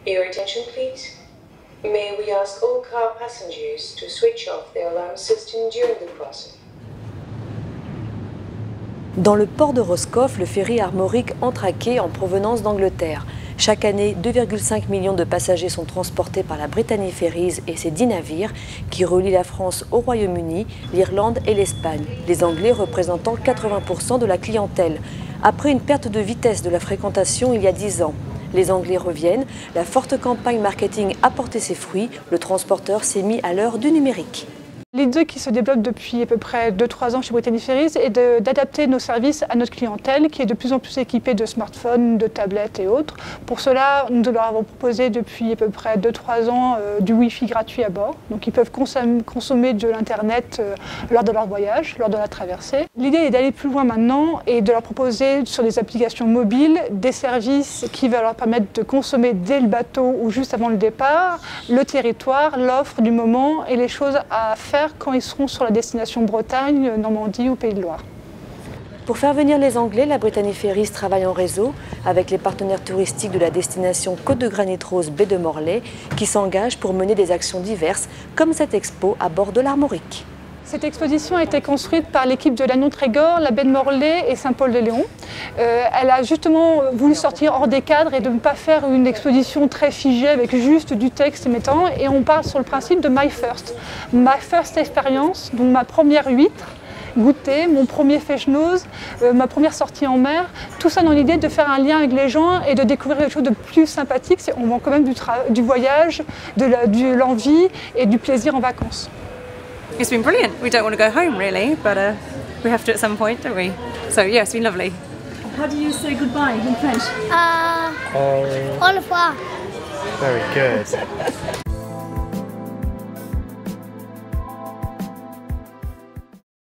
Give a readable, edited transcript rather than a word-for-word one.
Your attention, please. May we ask all car passengers to switch off their alarm system during the crossing. Dans le port de Roscoff, le ferry Armorique entre à quai en provenance d'Angleterre. Chaque année, 2,5 millions de passagers sont transportés par la Brittany Ferries et ses 10 navires qui relient la France au Royaume-Uni, l'Irlande et l'Espagne. Les Anglais représentant 80% de la clientèle. Après une perte de vitesse de la fréquentation il y a 10 ans, les Anglais reviennent. La forte campagne marketing a porté ses fruits. Le transporteur s'est mis à l'heure du numérique. L'idée qui se développe depuis à peu près 2-3 ans chez Brittany Ferries est d'adapter nos services à notre clientèle qui est de plus en plus équipée de smartphones, de tablettes et autres. Pour cela, nous leur avons proposé depuis à peu près 2-3 ans du Wi-Fi gratuit à bord. Donc ils peuvent consommer de l'Internet lors de leur voyage, lors de la traversée. L'idée est d'aller plus loin maintenant et de leur proposer sur des applications mobiles des services qui vont leur permettre de consommer dès le bateau ou juste avant le départ le territoire, l'offre du moment et les choses à faire quand ils seront sur la destination Bretagne, Normandie ou Pays de Loire. Pour faire venir les Anglais, la Brittany Ferries travaille en réseau avec les partenaires touristiques de la destination Côte de Granit Rose Baie de Morlaix qui s'engagent pour mener des actions diverses comme cette expo à bord de l'Armorique. Cette exposition a été construite par l'équipe de Lannion Trégor, la Baie de Morlaix et Saint-Paul-de-Léon. Elle a justement voulu sortir hors des cadres et de ne pas faire une exposition très figée avec juste du texte émettant. Et on parle sur le principe de My First expérience, donc ma première huître, goûter, mon premier fish-nose, ma première sortie en mer, tout ça dans l'idée de faire un lien avec les gens et de découvrir quelque chose de plus sympathique. On vend quand même du voyage, de l'envie et du plaisir en vacances. It's been brilliant. We don't want to go home really, but we have to at some point, don't we? So yeah, it's been lovely. How do you say goodbye in French? Au revoir. Very good.